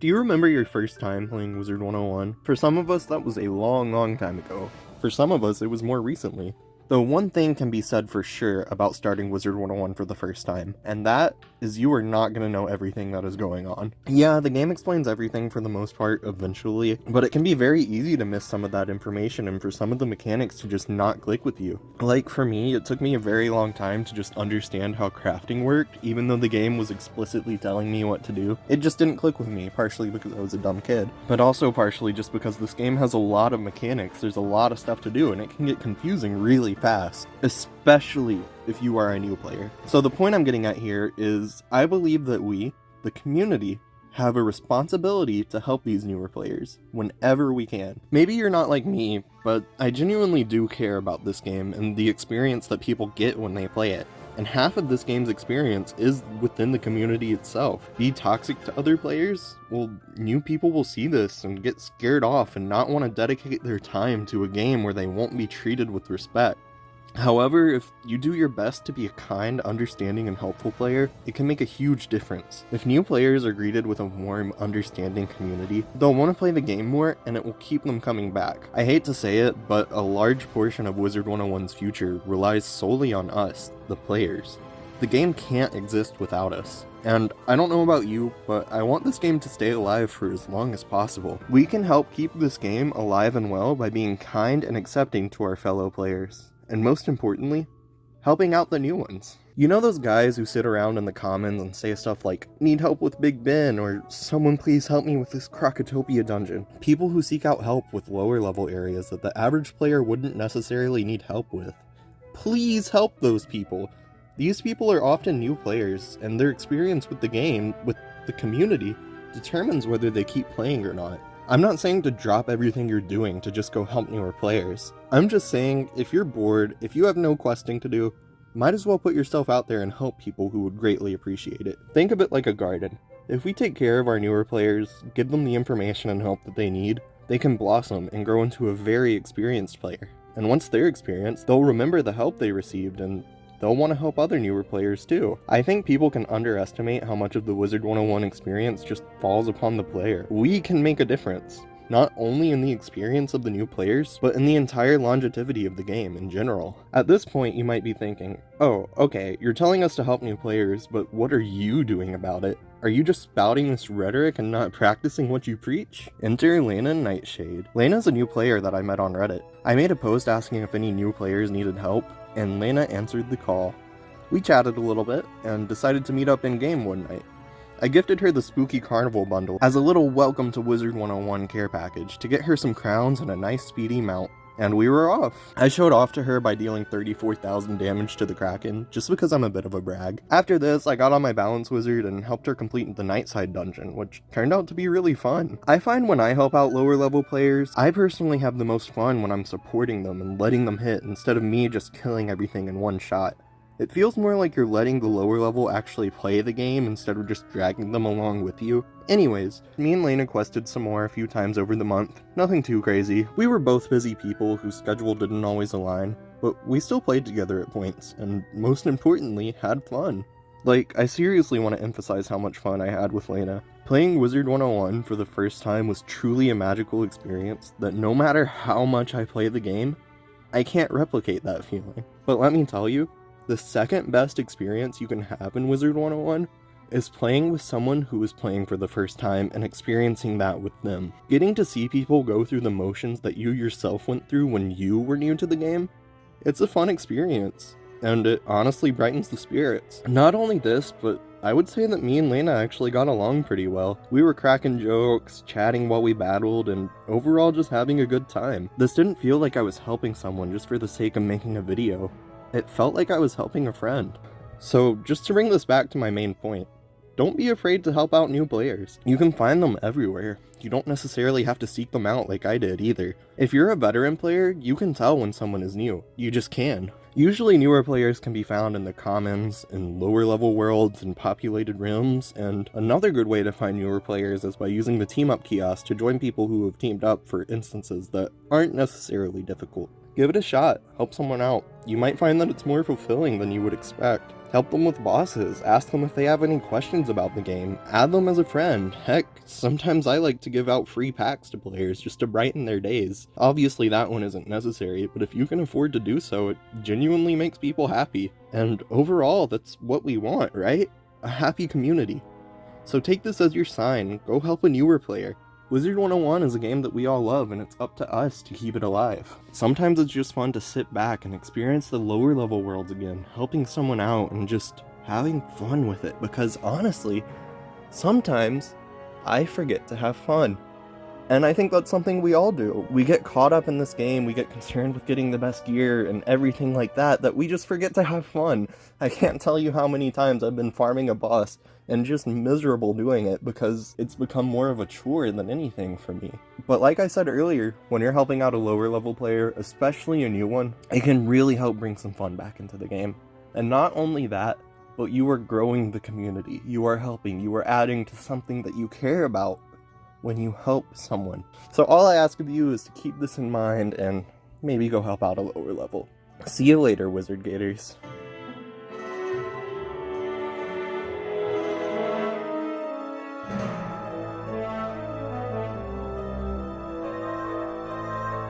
Do you remember your first time playing Wizard101? For some of us, that was a long time ago. For some of us, it was more recently. Though one thing can be said for sure about starting Wizard101 for the first time, and that is you are not going to know everything that is going on. Yeah, the game explains everything for the most part eventually, but it can be very easy to miss some of that information and for some of the mechanics to just not click with you. Like for me, it took me a very long time to just understand how crafting worked, even though the game was explicitly telling me what to do. It just didn't click with me, partially because I was a dumb kid, but also partially just because this game has a lot of mechanics, there's a lot of stuff to do, and it can get confusing really fast, especially if you are a new player. So the point I'm getting at here is I believe that we, the community, have a responsibility to help these newer players whenever we can. Maybe you're not like me, but I genuinely do care about this game and the experience that people get when they play it. And half of this game's experience is within the community itself. Be toxic to other players? Well, new people will see this and get scared off and not want to dedicate their time to a game where they won't be treated with respect. However, if you do your best to be a kind, understanding, and helpful player, it can make a huge difference. If new players are greeted with a warm, understanding community, they'll want to play the game more, and it will keep them coming back. I hate to say it, but a large portion of Wizard101's future relies solely on us, the players. The game can't exist without us. And I don't know about you, but I want this game to stay alive for as long as possible. We can help keep this game alive and well by being kind and accepting to our fellow players. And most importantly, helping out the new ones. You know those guys who sit around in the comments and say stuff like, "Need help with Big Ben," or "Someone please help me with this Crocotopia dungeon." People who seek out help with lower level areas that the average player wouldn't necessarily need help with. Please help those people. These people are often new players, and their experience with the game, with the community, determines whether they keep playing or not. I'm not saying to drop everything you're doing to just go help newer players. I'm just saying, if you're bored, if you have no questing to do, might as well put yourself out there and help people who would greatly appreciate it. Think of it like a garden. If we take care of our newer players, give them the information and help that they need, they can blossom and grow into a very experienced player. And once they're experienced, they'll remember the help they received and they'll want to help other newer players too. I think people can underestimate how much of the Wizard101 experience just falls upon the player. We can make a difference, not only in the experience of the new players, but in the entire longevity of the game in general. At this point, you might be thinking, oh, okay, you're telling us to help new players, but what are you doing about it? Are you just spouting this rhetoric and not practicing what you preach? Enter Lena and Nightshade. Lena's a new player that I met on Reddit. I made a post asking if any new players needed help, and Lena answered the call. We chatted a little bit, and decided to meet up in-game one night. I gifted her the Spooky Carnival bundle as a little welcome to Wizard101 care package to get her some crowns and a nice speedy mount, and we were off. I showed off to her by dealing 34,000 damage to the Kraken, just because I'm a bit of a brag. After this, I got on my balance wizard and helped her complete the Nightshade dungeon, which turned out to be really fun. I find when I help out lower level players, I personally have the most fun when I'm supporting them and letting them hit instead of me just killing everything in one shot. It feels more like you're letting the lower level actually play the game instead of just dragging them along with you. Anyways, me and Lena quested some more a few times over the month. Nothing too crazy. We were both busy people whose schedule didn't always align, but we still played together at points, and most importantly, had fun. Like, I seriously want to emphasize how much fun I had with Lena. Playing Wizard101 for the first time was truly a magical experience that no matter how much I play the game, I can't replicate that feeling. But let me tell you, the second best experience you can have in Wizard101 is playing with someone who is playing for the first time and experiencing that with them. Getting to see people go through the motions that you yourself went through when you were new to the game, it's a fun experience, and it honestly brightens the spirits. Not only this, but I would say that me and Lena actually got along pretty well. We were cracking jokes, chatting while we battled, and overall just having a good time. This didn't feel like I was helping someone just for the sake of making a video. It felt like I was helping a friend. So just to bring this back to my main point, don't be afraid to help out new players. You can find them everywhere. You don't necessarily have to seek them out like I did either. If you're a veteran player, you can tell when someone is new. You just can. Usually newer players can be found in the commons, in lower level worlds, and populated realms, and another good way to find newer players is by using the team up kiosk to join people who have teamed up for instances that aren't necessarily difficult. Give it a shot, help someone out. You might find that it's more fulfilling than you would expect. Help them with bosses, ask them if they have any questions about the game, add them as a friend. Heck, sometimes I like to give out free packs to players just to brighten their days. Obviously that one isn't necessary, but if you can afford to do so, it genuinely makes people happy. And overall, that's what we want, right? A happy community. So take this as your sign, go help a newer player. Wizard101 is a game that we all love, and it's up to us to keep it alive. Sometimes it's just fun to sit back and experience the lower level worlds again, helping someone out and just having fun with it, because honestly, sometimes I forget to have fun. And I think that's something we all do. We get caught up in this game, we get concerned with getting the best gear and everything like that we just forget to have fun. I can't tell you how many times I've been farming a boss and just miserable doing it because it's become more of a chore than anything for me. But like I said earlier, when you're helping out a lower level player, especially a new one, it can really help bring some fun back into the game. And not only that, but you are growing the community. You are helping, you are adding to something that you care about when you help someone. So all I ask of you is to keep this in mind and maybe go help out a lower level. See you later, Wizard Gators.